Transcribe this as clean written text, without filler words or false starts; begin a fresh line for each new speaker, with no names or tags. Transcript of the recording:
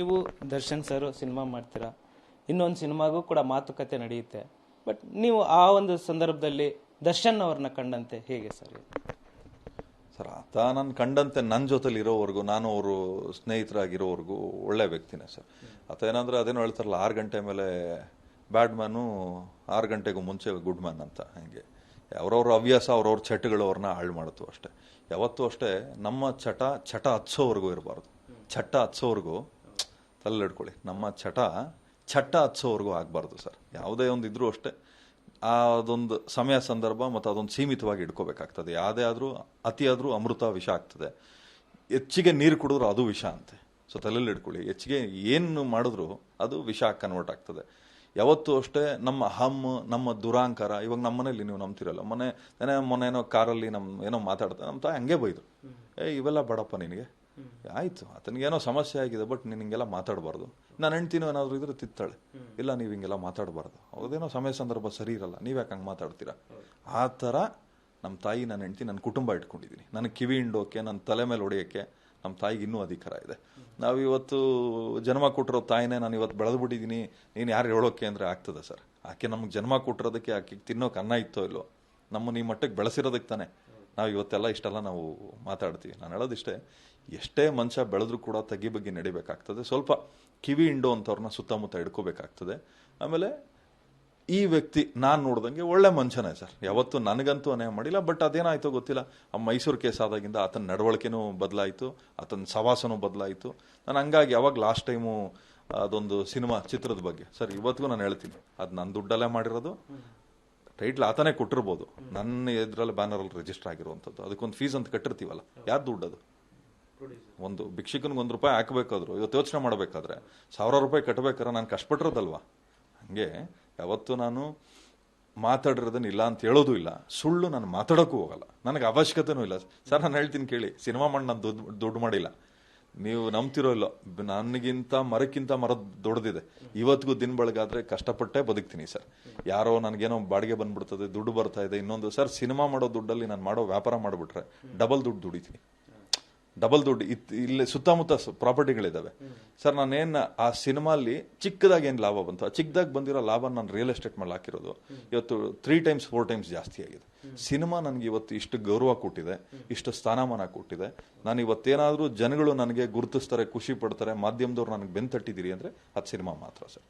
ನೀವು Darshan sir cinema ಮಾಡ್ತೀರಾ, ಇನ್ನೊಂದು ಸಿನಿಮಾಗೂ ಕೂಡ ಮಾತುಕತೆ ನಡೆಯುತ್ತೆ. ಬಟ್ ನೀವು ಆ ಒಂದು ಸಂದರ್ಭದಲ್ಲಿ ದರ್ಶನ್ ಅವ್ರನ್ನ ಕಂಡಂತೆ ಹೇಗೆ ಸರ್?
ಸರ್ ಆತ ನಾನು ಕಂಡಂತೆ ನನ್ನ ಜೊತೆಲಿ ಇರೋವರೆಗೂ, ನಾನು ಅವರು ಸ್ನೇಹಿತರಾಗಿರೋವರೆಗೂ ಒಳ್ಳೆ ವ್ಯಕ್ತಿನೇ ಸರ್. ಆತ ಏನಂದ್ರೆ ಅದೇನೋ ಹೇಳ್ತಾರಲ್ಲ, 6 ಗಂಟೆ ಮೇಲೆ ಬ್ಯಾಡ್ ಮ್ಯಾನು, 6 ಗಂಟೆಗೂ ಮುಂಚೆ ಗುಡ್ ಮ್ಯಾನ್ ಅಂತ. ಹಂಗೆ ಅವ್ರವ್ರ ಹವ್ಯಾಸ, ಅವ್ರವ್ರ ಚಟಗಳು ಅವ್ರನ್ನ ಹಾಳು ಮಾಡುತ್ತೋ ಅಷ್ಟೇ. ಯಾವತ್ತೂ ಅಷ್ಟೇ ನಮ್ಮ ಚಟ ಹಚ್ಚೋವರೆಗೂ ಇರಬಾರ್ದು. ಚಟ ಹಚ್ಚೋವರೆಗೂ ತಲೆ ಹಿಡ್ಕೊಳ್ಳಿ, ನಮ್ಮ ಚಟ ಹಚ್ಚೋವರೆಗೂ ಆಗಬಾರ್ದು ಸರ್. ಯಾವುದೇ ಒಂದು ಇದ್ರೂ ಅಷ್ಟೇ ಅದೊಂದು ಸಮಯ ಸಂದರ್ಭ ಮತ್ತು ಅದೊಂದು ಸೀಮಿತವಾಗಿ ಇಟ್ಕೋಬೇಕಾಗ್ತದೆ. ಯಾವುದೇ ಆದರೂ ಅತಿಯಾದರೂ ಅಮೃತ ವಿಷ ಆಗ್ತದೆ. ಹೆಚ್ಚಿಗೆ ನೀರು ಕುಡಿದ್ರು ಅದು ವಿಷ ಅಂತೆ. ಸೊ ತಲೆಯಲ್ಲಿ ಇಟ್ಕೊಳ್ಳಿ, ಹೆಚ್ಚಿಗೆ ಏನು ಮಾಡಿದ್ರು ಅದು ವಿಷ ಕನ್ವರ್ಟ್ ಆಗ್ತದೆ. ಯಾವತ್ತೂ ಅಷ್ಟೇ ನಮ್ಮ ನಮ್ಮ ದುರಾಂಕಾರ. ಇವಾಗ ನಮ್ಮ ಮನೇಲಿ ನೀವು ನಂಬ್ತಿರಲ್ಲ, ಮೊನ್ನೆನೋ ಕಾರಲ್ಲಿ ಏನೋ ಮಾತಾಡ್ತಾ ನಮ್ಮ ತಾಯಿ ಹಂಗೆ ಬೈದ್ರು, ಇವೆಲ್ಲ ಬೇಡಪ್ಪ ನಿನಗೆ, ಆಯ್ತು ಆತನಿಗೇನೋ ಸಮಸ್ಯೆ ಆಗಿದೆ, ಬಟ್ ನೀನು ಹಿಂಗೆಲ್ಲ ಮಾತಾಡಬಾರ್ದು. ನಾನು ಹೆಣ್ತಿನೋ ಏನಾದ್ರು ಇದ್ರೆ ತಿತ್ತಾಳೆ, ಇಲ್ಲ ನೀವು ಹಿಂಗೆಲ್ಲ ಮಾತಾಡಬಾರ್ದು, ಅವ್ರದ್ದೇನೋ ಸಮಯ ಸಂದರ್ಭ ಸರಿ ಇರಲ್ಲ, ನೀವ್ಯಾಕೆ ಹಂಗೆ ಮಾತಾಡ್ತೀರಾ. ಆ ಥರ ನಮ್ಮ ತಾಯಿ, ನನ್ನ ಹೆಂಡ್ತಿ, ನನ್ನ ಕುಟುಂಬ ಇಟ್ಕೊಂಡಿದ್ದೀನಿ. ನನಗೆ ಕಿವಿ ಹಿಂಡೋಕೆ, ನನ್ನ ತಲೆ ಮೇಲೆ ಹೊಡೆಯೋಕ್ಕೆ ನಮ್ಮ ತಾಯಿಗೆ ಇನ್ನೂ ಅಧಿಕಾರ ಇದೆ. ನಾವಿವತ್ತು ಜನ್ಮ ಕೊಟ್ಟಿರೋ ತಾಯಿನೇ ನಾನು ಇವತ್ತು ಬೆಳೆದ್ಬಿಟ್ಟಿದ್ದೀನಿ, ನೀನು ಯಾರು ಹೇಳೋಕೆ ಅಂದರೆ ಆಗ್ತದೆ ಸರ್? ಆಕೆ ನಮ್ಗೆ ಜನ್ಮ ಕೊಟ್ಟಿರೋದಕ್ಕೆ, ಆಕೆಗೆ ತಿನ್ನೋಕೆ ಅನ್ನ ಇತ್ತೋ ಇಲ್ಲೋ, ನಮ್ಮನ್ನು ಈ ಮಟ್ಟಕ್ಕೆ ಬೆಳೆಸಿರೋದಕ್ಕೆ ತಾನೆ ನಾವು ಇವತ್ತೆಲ್ಲ ಇಷ್ಟೆಲ್ಲ ನಾವು ಮಾತಾಡ್ತೀವಿ. ನಾನು ಹೇಳೋದಿಷ್ಟೇ, ಎಷ್ಟೇ ಮನುಷ್ಯ ಬೆಳೆದ್ರೂ ಕೂಡ ತಗ್ಗಿ ಬಗ್ಗೆ ನಡಿಬೇಕಾಗ್ತದೆ. ಸ್ವಲ್ಪ ಕಿವಿ ಹಿಂಡೋ ಅಂಥವ್ರನ್ನ ಸುತ್ತಮುತ್ತ ಹಿಡ್ಕೋಬೇಕಾಗ್ತದೆ. ಆಮೇಲೆ ಈ ವ್ಯಕ್ತಿ ನಾನು ನೋಡ್ದಂಗೆ ಒಳ್ಳೆ ಮನುಷ್ಯನೇ ಸರ್, ಯಾವತ್ತು ನನಗಂತೂ ಅನ್ಯಾಯ ಮಾಡಿಲ್ಲ. ಬಟ್ ಅದೇನಾಯ್ತೋ ಗೊತ್ತಿಲ್ಲ, ಆ ಮೈಸೂರು ಕೇಸ್ ಆದಾಗಿಂದ ಆತನ ನಡವಳಿಕೆನೂ ಬದಲಾಯಿತು, ಆತನ ಸವಾಸನೂ ಬದಲಾಯಿತು. ನಾನು ಹಂಗಾಗಿ ಯಾವಾಗ ಲಾಸ್ಟ್ ಟೈಮು ಅದೊಂದು ಚಿತ್ರದ ಬಗ್ಗೆ ಸರ್, ಇವತ್ತಿಗೂ ನಾನು ಹೇಳ್ತೀನಿ, ಅದು ನನ್ನ ದುಡ್ಡಲ್ಲೇ ಮಾಡಿರೋದು. ಟೈಟ್ಲ್ ಆತನೇ ಕೊಟ್ಟಿರ್ಬೋದು, ನನ್ನ ಇದರಲ್ಲಿ ಬ್ಯಾನರಲ್ಲಿ ರಿಜಿಸ್ಟರ್ ಆಗಿರುವಂಥದ್ದು. ಅದಕ್ಕೊಂದು ಫೀಸ್ ಅಂತ ಕಟ್ಟಿರ್ತೀವಲ್ಲ, ಯಾರು ದುಡ್ಡು ಅದು? ಒಂದು ಭಿಕ್ಷಕನಿಗೆ ₹1 ಹಾಕಬೇಕಾದ್ರು, ಇವತ್ತು ಯೋಚನೆ ಮಾಡಬೇಕಾದ್ರೆ 1000 ರೂಪಾಯಿ ಕಟ್ಟಬೇಕಾದ್ರೆ ನಾನು ಕಷ್ಟಪಟ್ಟಿರೋದಲ್ವಾ. ಹಂಗೆ ಯಾವತ್ತು ನಾನು ಮಾತಾಡಿರೋದನ್ನ ಇಲ್ಲ ಅಂತ ಹೇಳೋದು ಇಲ್ಲ, ಸುಳ್ಳು ನಾನು ಮಾತಾಡೋಕ್ಕೂ ಹೋಗಲ್ಲ, ನನಗೆ ಅವಶ್ಯಕತೆನೂ ಇಲ್ಲ ಸರ್. ನಾನು ಹೇಳ್ತೀನಿ ಕೇಳಿ, ಸಿನಿಮಾ ಮಾಡಿ ನಾನು ದುಡ್ಡು ಮಾಡಿಲ್ಲ, ನೀವು ನಂಬ್ತಿರೋ ಇಲ್ಲೋ, ನನಗಿಂತ ಮರಕ್ಕಿಂತ ಮರ ದೊಡ್ಡದಿದೆ. ಇವತ್ತಿಗೂ ದಿನ ಬೆಳಗಾದ್ರೆ ಕಷ್ಟಪಟ್ಟೆ ಬದುಕ್ತೀನಿ ಸರ್. ಯಾರೋ ನನಗೇನೋ ಬಾಡಿಗೆ ಬಂದ್ಬಿಡ್ತದೆ, ದುಡ್ಡು ಬರ್ತಾ ಇದೆ, ಇನ್ನೊಂದು ಸರ್ ಸಿನಿಮಾ ಮಾಡೋ ದುಡ್ಡಲ್ಲಿ ನಾನು ಮಾಡೋ ವ್ಯಾಪಾರ ಮಾಡಿಬಿಟ್ರೆ ಡಬಲ್ ದುಡ್ಡು ದುಡಿತೀನಿ. ಡಬಲ್ ದುಡ್ಡು ಇಲ್ಲಿ ಸುತ್ತಮುತ್ತ ಪ್ರಾಪರ್ಟಿಗಳಿದ್ದಾವೆ ಸರ್. ನಾನೇನು ಆ ಸಿನಿಮಾಲಿ ಚಿಕ್ಕದಾಗಿ ಏನು ಲಾಭ ಬಂತು, ಆ ಚಿಕ್ಕದಾಗಿ ಬಂದಿರೋ ಲಾಭ ನಾನು ರಿಯಲ್ ಎಸ್ಟೇಟ್ ಮೇಲೆ ಹಾಕಿರೋದು ಇವತ್ತು 3 times 4 times ಜಾಸ್ತಿ ಆಗಿದೆ. ಸಿನಿಮಾ ನನಗೆ ಇವತ್ತು ಇಷ್ಟು ಗೌರವ ಕೊಟ್ಟಿದೆ, ಇಷ್ಟು ಸ್ಥಾನಮಾನ ಕೊಟ್ಟಿದೆ. ನಾನು ಇವತ್ತೇನಾದರೂ ಜನಗಳು ನನಗೆ ಗುರುತಿಸ್ತಾರೆ, ಖುಷಿ ಪಡ್ತಾರೆ, ಮಾಧ್ಯಮದವ್ರು ನನಗೆ ಬೆನ್ ತಟ್ಟಿದ್ದೀರಿ ಅಂದರೆ ಅದು ಸಿನಿಮಾ ಮಾತ್ರ ಸರ್.